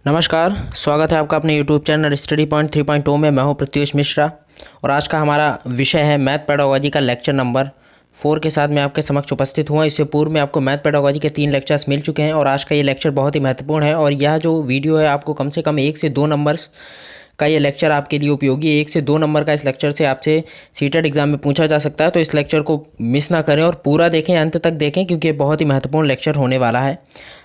नमस्कार, स्वागत है आपका अपने यूट्यूब चैनल स्टडी पॉइंट 3.0 में। मैं हूं प्रत्युष मिश्रा और आज का हमारा विषय है मैथ पेडागोजी का लेक्चर नंबर 4 के साथ मैं आपके समक्ष उपस्थित हुआ। इससे पूर्व में आपको मैथ पेडागोजी के 3 लेक्चर्स मिल चुके हैं और आज का ये लेक्चर बहुत ही महत्वपूर्ण है और यह जो वीडियो है आपको कम से कम 1 से 2 नंबर्स का ये लेक्चर आपके लिए उपयोगी है। 1 से 2 नंबर का इस लेक्चर से आपसे सीटेट एग्जाम में पूछा जा सकता है, तो इस लेक्चर को मिस ना करें और पूरा देखें, अंत तक देखें, क्योंकि ये बहुत ही महत्वपूर्ण लेक्चर होने वाला है।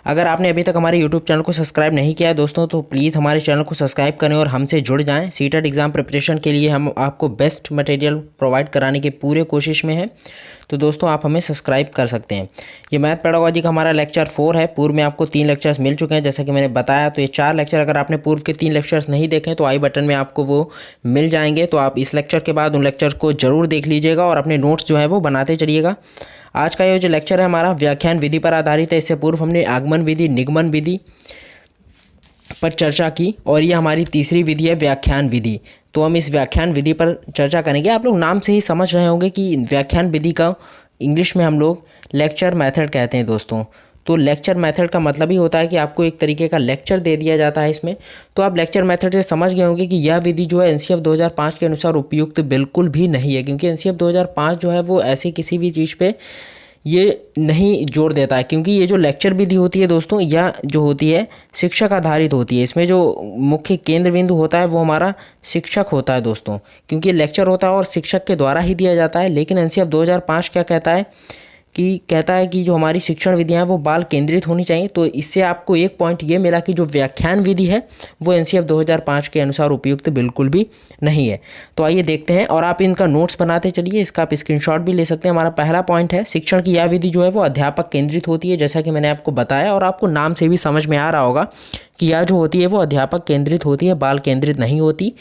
अगर आपने अभी तक हमारे यूट्यूब चैनल को सब्सक्राइब नहीं किया है दोस्तों, तो प्लीज़ हमारे चैनल को सब्सक्राइब करें और हमसे जुड़ जाएं। सीटेट एग्ज़ाम प्रिपरेशन के लिए हम आपको बेस्ट मटेरियल प्रोवाइड कराने की पूरे कोशिश में हैं, तो दोस्तों आप हमें सब्सक्राइब कर सकते हैं। ये मैथ पेडागोजी का हमारा लेक्चर 4 है। पूर्व में आपको 3 लेक्चर्स मिल चुके हैं, जैसा कि मैंने बताया। तो ये 4 लेक्चर अगर आपने पूर्व के 3 लेक्चर्स नहीं देखे तो आई बटन में आपको वो मिल जाएंगे, तो आप इस लेक्चर के बाद उन लेक्चर को ज़रूर देख लीजिएगा और अपने नोट्स जो है वो बनाते चलिएगा। आज का ये जो लेक्चर है हमारा व्याख्यान विधि पर आधारित है। इससे पूर्व हमने आगमन विधि, निगमन विधि पर चर्चा की और ये हमारी तीसरी विधि है व्याख्यान विधि। तो हम इस व्याख्यान विधि पर चर्चा करेंगे। आप लोग नाम से ही समझ रहे होंगे कि व्याख्यान विधि का इंग्लिश में हम लोग लेक्चर मेथड कहते हैं दोस्तों। तो लेक्चर मेथड का मतलब ही होता है कि आपको एक तरीके का लेक्चर दे दिया जाता है इसमें। तो आप लेक्चर मेथड से समझ गए होंगे कि यह विधि जो है एनसीएफ 2005 के अनुसार उपयुक्त बिल्कुल भी नहीं है, क्योंकि एनसीएफ 2005 जो है वो ऐसी किसी भी चीज़ पे ये नहीं जोर देता है। क्योंकि ये जो लेक्चर विधि होती है दोस्तों, यह जो होती है शिक्षक आधारित होती है। इसमें जो मुख्य केंद्र बिंदु होता है वो हमारा शिक्षक होता है दोस्तों, क्योंकि ये लेक्चर होता है और शिक्षक के द्वारा ही दिया जाता है। लेकिन एनसीएफ 2005 क्या कहता है कि जो हमारी शिक्षण विधियां हैं वो बाल केंद्रित होनी चाहिए। तो इससे आपको एक पॉइंट ये मिला कि जो व्याख्यान विधि है वो एनसीएफ 2005 के अनुसार उपयुक्त बिल्कुल भी नहीं है। तो आइए देखते हैं और आप इनका नोट्स बनाते चलिए, इसका आप स्क्रीनशॉट भी ले सकते हैं। हमारा पहला पॉइंट है, शिक्षण की यह विधि जो है वो अध्यापक केंद्रित होती है, जैसा कि मैंने आपको बताया और आपको नाम से भी समझ में आ रहा होगा कि यह जो होती है वो अध्यापक केंद्रित होती है, बाल केंद्रित नहीं होती।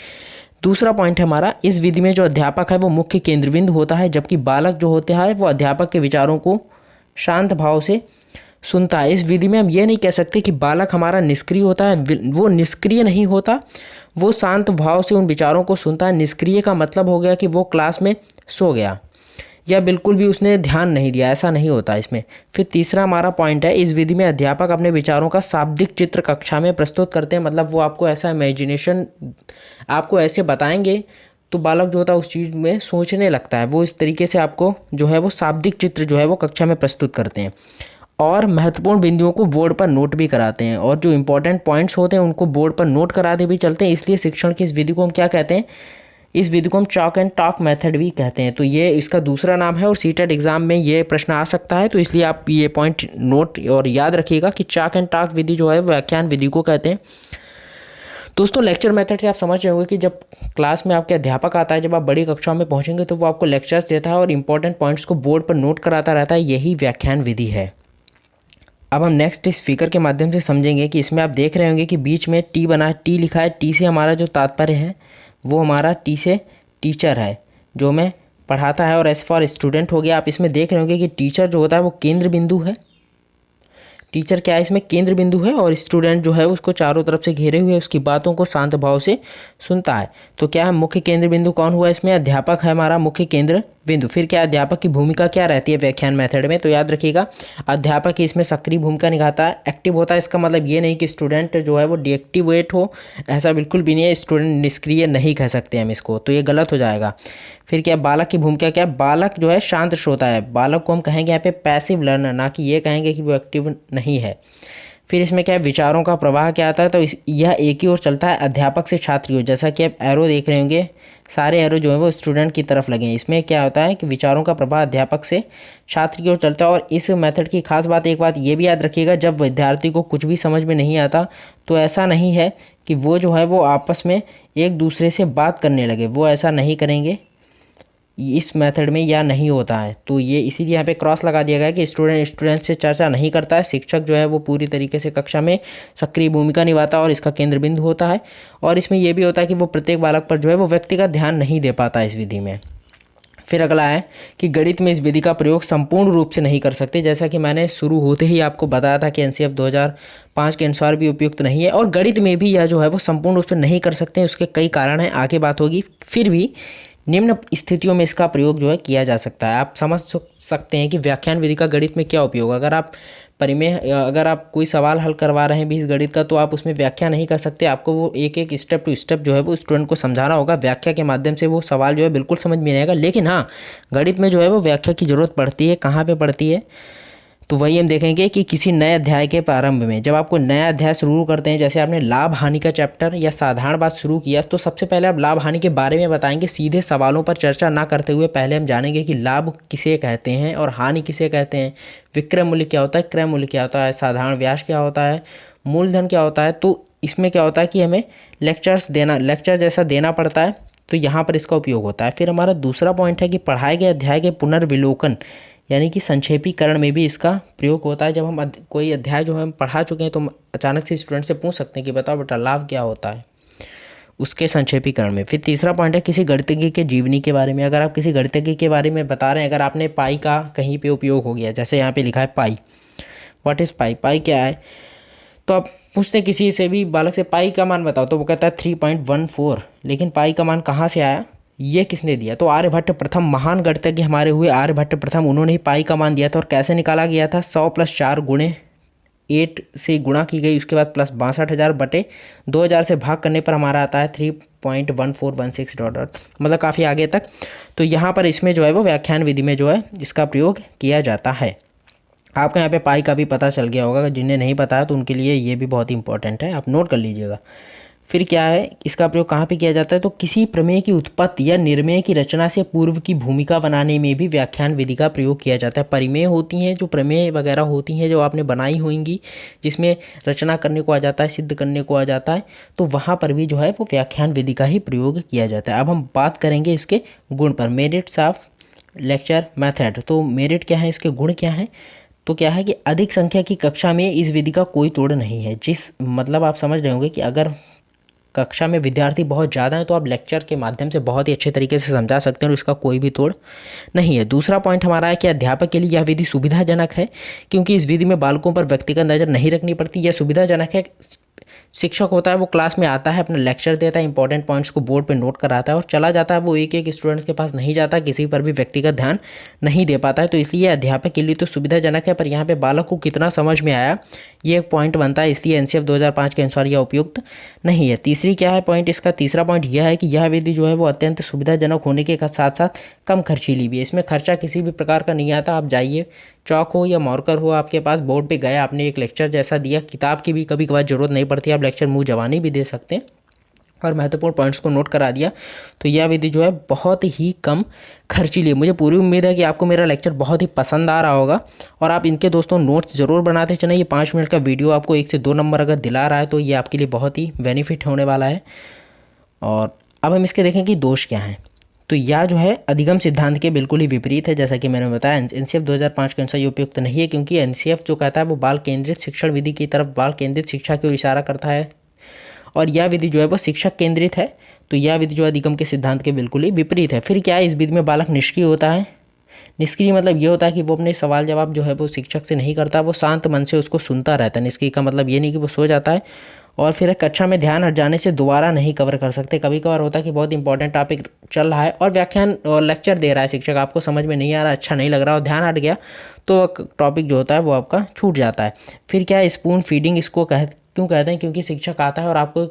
दूसरा पॉइंट है हमारा, इस विधि में जो अध्यापक है वो मुख्य केंद्रबिंदु होता है, जबकि बालक जो होता है वो अध्यापक के विचारों को शांत भाव से सुनता है। इस विधि में हम ये नहीं कह सकते कि बालक हमारा निष्क्रिय होता है, वो निष्क्रिय नहीं होता, वो शांत भाव से उन विचारों को सुनता है। निष्क्रिय का मतलब हो गया कि वो क्लास में सो गया या बिल्कुल भी उसने ध्यान नहीं दिया, ऐसा नहीं होता इसमें। फिर तीसरा हमारा पॉइंट है, इस विधि में अध्यापक अपने विचारों का शाब्दिक चित्र कक्षा में प्रस्तुत करते हैं। मतलब वो आपको ऐसा इमेजिनेशन आपको ऐसे बताएंगे तो बालक जो होता है उस चीज़ में सोचने लगता है। वो इस तरीके से आपको जो है वो शाब्दिक चित्र जो है वो कक्षा में प्रस्तुत करते हैं और महत्वपूर्ण बिंदुओं को बोर्ड पर नोट भी कराते हैं और जो इंपॉर्टेंट पॉइंट्स होते हैं उनको बोर्ड पर नोट कराते भी चलते हैं। इसलिए शिक्षण की इस विधि को हम क्या कहते हैं, इस विधि को हम चॉक एंड टॉक मेथड भी कहते हैं। तो ये इसका दूसरा नाम है और सीटेट एग्जाम में ये प्रश्न आ सकता है, तो इसलिए आप ये पॉइंट नोट और याद रखिएगा कि चॉक एंड टॉक विधि जो है व्याख्यान विधि को कहते हैं। दोस्तों लेक्चर मेथड से आप समझ रहे होंगे कि जब क्लास में आपके अध्यापक आता है, जब आप बड़ी कक्षाओं में पहुंचेंगे तो वो आपको लेक्चर्स देता है और इंपॉर्टेंट पॉइंट्स को बोर्ड पर नोट कराता रहता है, यही व्याख्यान विधि है। अब हम नेक्स्ट इस फिगर के माध्यम से समझेंगे कि इसमें आप देख रहे होंगे कि बीच में टी बना है, टी लिखा है। टी से हमारा जो तात्पर्य है वो हमारा टी से टीचर है, जो हमें पढ़ाता है, और एस फॉर स्टूडेंट हो गया। आप इसमें देख रहे होंगे कि टीचर जो होता है वो केंद्र बिंदु है। टीचर क्या है, इसमें केंद्र बिंदु है और स्टूडेंट जो है उसको चारों तरफ से घेरे हुए उसकी बातों को शांत भाव से सुनता है। तो क्या है, मुख्य केंद्र बिंदु कौन हुआ इसमें, अध्यापक है हमारा मुख्य केंद्र बिंदु। फिर क्या, अध्यापक की भूमिका क्या रहती है व्याख्यान मेथड में, तो याद रखिएगा अध्यापक की इसमें सक्रिय भूमिका निभाता है, एक्टिव होता है। इसका मतलब ये नहीं कि स्टूडेंट जो है वो डीएक्टिवेट हो, ऐसा बिल्कुल भी नहीं है। स्टूडेंट निष्क्रिय नहीं कह सकते हम इसको, तो ये गलत हो जाएगा। फिर क्या, बालक की भूमिका क्या है, बालक जो है शांत श्रोता है। बालक को हम कहेंगे यहाँ पे पैसिव लर्नर, ना कि ये कहेंगे कि वो एक्टिव नहीं है। फिर इसमें क्या है, विचारों का प्रवाह क्या आता है, तो यह एक ही ओर चलता है, अध्यापक से छात्र की ओर। जैसा कि आप एरो देख रहे होंगे, सारे एरो जो है वो स्टूडेंट की तरफ लगे हैं। इसमें क्या होता है कि विचारों का प्रवाह अध्यापक से छात्र की ओर चलता है। और इस मेथड की खास बात, एक बात ये भी याद रखिएगा, जब विद्यार्थी को कुछ भी समझ में नहीं आता तो ऐसा नहीं है कि वो जो है वो आपस में एक दूसरे से बात करने लगे, वो ऐसा नहीं करेंगे इस मेथड में, या नहीं होता है। तो ये इसीलिए यहाँ पे क्रॉस लगा दिया गया है कि स्टूडेंट से चर्चा नहीं करता है। शिक्षक जो है वो पूरी तरीके से कक्षा में सक्रिय भूमिका निभाता है और इसका केंद्र बिंदु होता है। और इसमें यह भी होता है कि वो प्रत्येक बालक पर जो है वो व्यक्तिगत ध्यान नहीं दे पाता इस विधि में। फिर अगला है कि गणित में इस विधि का प्रयोग संपूर्ण रूप से नहीं कर सकते, जैसा कि मैंने शुरू होते ही आपको बताया था कि एनसीएफ 2005 के अनुसार भी उपयुक्त नहीं है। और गणित में भी यह जो है वो संपूर्ण रूप से नहीं कर सकते, उसके कई कारण हैं, आगे बात होगी। फिर भी निम्न स्थितियों में इसका प्रयोग जो है किया जा सकता है। आप समझ सकते हैं कि व्याख्यान विधि का गणित में क्या उपयोग। अगर आप कोई सवाल हल करवा रहे हैं बीज गणित का, तो आप उसमें व्याख्या नहीं कर सकते। आपको वो एक एक स्टेप टू स्टेप जो है वो स्टूडेंट को समझाना होगा। व्याख्या के माध्यम से वो सवाल जो है बिल्कुल समझ में नहीं आएगा। लेकिन हाँ, गणित में जो है वो व्याख्या की ज़रूरत पड़ती है। कहाँ पे पड़ती है, तो वही हम देखेंगे कि किसी नए अध्याय के प्रारंभ में जब आपको नया अध्याय शुरू करते हैं, जैसे आपने लाभ हानि का चैप्टर या साधारण बात शुरू किया, तो सबसे पहले आप लाभ हानि के बारे में बताएंगे। सीधे सवालों पर चर्चा ना करते हुए पहले हम जानेंगे कि लाभ किसे कहते हैं और हानि किसे कहते हैं, विक्रय मूल्य क्या होता है, क्रय मूल्य क्या होता है, साधारण ब्याज क्या होता है, मूलधन क्या होता है। तो इसमें क्या होता है कि हमें लेक्चर जैसा देना पड़ता है, तो यहाँ पर इसका उपयोग होता है। फिर हमारा दूसरा पॉइंट है कि पढ़ाए गए अध्याय के पुनर्विलोकन यानी कि संक्षेपीकरण में भी इसका प्रयोग होता है। जब हम कोई अध्याय जो हम पढ़ा चुके हैं, तो अचानक से स्टूडेंट से पूछ सकते हैं कि बताओ बेटा लाभ क्या होता है, उसके संक्षेपीकरण में। फिर तीसरा पॉइंट है किसी गणितज्ञ के जीवनी के बारे में। अगर आप किसी गणितज्ञ के बारे में बता रहे हैं, अगर आपने पाई का कहीं पे उपयोग हो गया, जैसे यहाँ पे लिखा है पाई, व्हाट इज़ पाई, पाई क्या है, तो आप पूछते हैं किसी से भी बालक से पाई का मान बताओ, तो वो कहता है 3.14। लेकिन पाई का मान कहाँ से आया, ये किसने दिया, तो आर्यभट्ट प्रथम महान गणितज्ञ हमारे हुए आर्यभट्ट प्रथम, उन्होंने ही पाई का मान दिया था। और कैसे निकाला गया था, 100 + 4 गुणे 8 से गुणा की गई, उसके बाद प्लस 62,000 बटे 2000 से भाग करने पर हमारा आता है 3.1416 डॉट, मतलब काफ़ी आगे तक। तो यहाँ पर इसमें जो है वो व्याख्यान विधि में जो है इसका प्रयोग किया जाता है। आपको यहाँ पे पाई का भी पता चल गया होगा, जिन्हें नहीं पता है तो उनके लिए ये भी बहुत इंपॉर्टेंट है, आप नोट कर लीजिएगा। फिर क्या है, इसका प्रयोग कहाँ पे किया जाता है, तो किसी प्रमेय की उत्पत्ति या निर्मेय की रचना से पूर्व की भूमिका बनाने में भी व्याख्यान विधि का प्रयोग किया जाता है। परिमेय होती हैं जो प्रमेय वगैरह होती हैं जो आपने बनाई होंगी, जिसमें रचना करने को आ जाता है, सिद्ध करने को आ जाता है, तो वहाँ पर भी जो है वो व्याख्यान विधि का ही प्रयोग किया जाता है। अब हम बात करेंगे इसके गुण पर, मेरिट्स ऑफ लेक्चर मेथड। तो मेरिट क्या है, इसके गुण क्या हैं, तो क्या है कि अधिक संख्या की कक्षा में इस विधि का कोई तोड़ नहीं है। मतलब आप समझ रहे होंगे कि अगर कक्षा में विद्यार्थी बहुत ज़्यादा हैं तो आप लेक्चर के माध्यम से बहुत ही अच्छे तरीके से समझा सकते हैं और इसका कोई भी तोड़ नहीं है। दूसरा पॉइंट हमारा है कि अध्यापक के लिए यह विधि सुविधाजनक है, क्योंकि इस विधि में बालकों पर व्यक्तिगत नज़र नहीं रखनी पड़ती। यह सुविधाजनक है, शिक्षक होता है वो क्लास में आता है, अपना लेक्चर देता है, इंपॉर्टेंट पॉइंट्स को बोर्ड पे नोट कराता है और चला जाता है। वो एक एक स्टूडेंट्स के पास नहीं जाता, किसी पर भी व्यक्तिगत ध्यान नहीं दे पाता है। तो इसलिए अध्यापक के लिए तो सुविधाजनक है, पर यहाँ पे बालक को कितना समझ में आया ये एक पॉइंट बनता है, इसलिए एनसीएफ 2005 के अनुसार यह उपयुक्त नहीं है। तीसरी क्या है पॉइंट, इसका तीसरा पॉइंट यह है कि यह विधि जो है वो अत्यंत सुविधाजनक होने के साथ साथ कम खर्चीली भी है। इसमें खर्चा किसी भी प्रकार का नहीं आता। आप जाइए, चौक हो या मार्कर हो आपके पास, बोर्ड पे गए, आपने एक लेक्चर जैसा दिया, किताब की भी कभी कभार ज़रूरत नहीं पड़ती, आप लेक्चर मुँह जवानी भी दे सकते हैं और महत्वपूर्ण पॉइंट्स को नोट करा दिया। तो यह विधि जो है बहुत ही कम खर्चीली है। मुझे पूरी उम्मीद है कि आपको मेरा लेक्चर बहुत ही पसंद आ रहा होगा और आप इनके दोस्तों नोट्स ज़रूर बनाते चलें। ये 5 मिनट का वीडियो आपको 1 से 2 नंबर अगर दिला रहा है तो ये आपके लिए बहुत ही बेनिफिट होने वाला है। और अब हम इसके देखें कि दोष क्या हैं। तो यह जो है अधिगम सिद्धांत के बिल्कुल ही विपरीत है। जैसा कि मैंने बताया, एनसीएफ 2005 के अनुसार ये उपयुक्त नहीं है, क्योंकि एनसीएफ जो कहता है वो बाल केंद्रित शिक्षण विधि की तरफ, बाल केंद्रित शिक्षा की ओर इशारा करता है और यह विधि जो है वो शिक्षक केंद्रित है। तो यह विधि जो है अधिगम के सिद्धांत के बिल्कुल ही विपरीत है। फिर क्या है, इस विधि में बालक निष्क्रिय होता है। निष्क्रिय मतलब ये होता है कि वो अपने सवाल जवाब जो है वो शिक्षक से नहीं करता, वो शांत मन से उसको सुनता रहता है। निष्क्रिय का मतलब ये नहीं कि वो सो जाता है और फिर कक्षा में ध्यान हट जाने से दोबारा नहीं कवर कर सकते। कभी कभार होता है कि बहुत इंपॉर्टेंट टॉपिक चल रहा है और व्याख्यान और लेक्चर दे रहा है शिक्षक, आपको समझ में नहीं आ रहा, अच्छा नहीं लग रहा और ध्यान हट गया तो टॉपिक जो होता है वो आपका छूट जाता है। फिर क्या है, स्पून फीडिंग इसको क्यों कहते हैं, क्योंकि शिक्षक आता है और आपको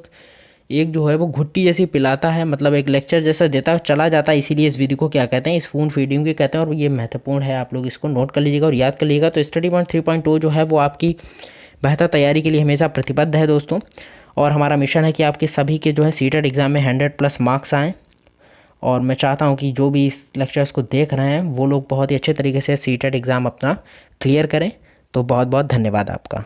एक जो है वो घुट्टी जैसी पिलाता है, मतलब एक लेक्चर जैसा देता है और चला जाता है। इसीलिए इस विधि को क्या कहते हैं, स्पून फीडिंग भी कहते हैं और ये महत्वपूर्ण है। आप लोग इसको नोट कर लीजिएगा और याद कर लीजिएगा। तो स्टडी पॉइंट 3.2 जो है वो आपकी बेहतर तैयारी के लिए हमेशा प्रतिबद्ध है दोस्तों, और हमारा मिशन है कि आपके सभी के जो है सीटेट एग्ज़ाम में 100+ मार्क्स आएँ। और मैं चाहता हूं कि जो भी इस लेक्चर्स को देख रहे हैं वो लोग बहुत ही अच्छे तरीके से सीटेट एग्ज़ाम अपना क्लियर करें। तो बहुत बहुत धन्यवाद आपका।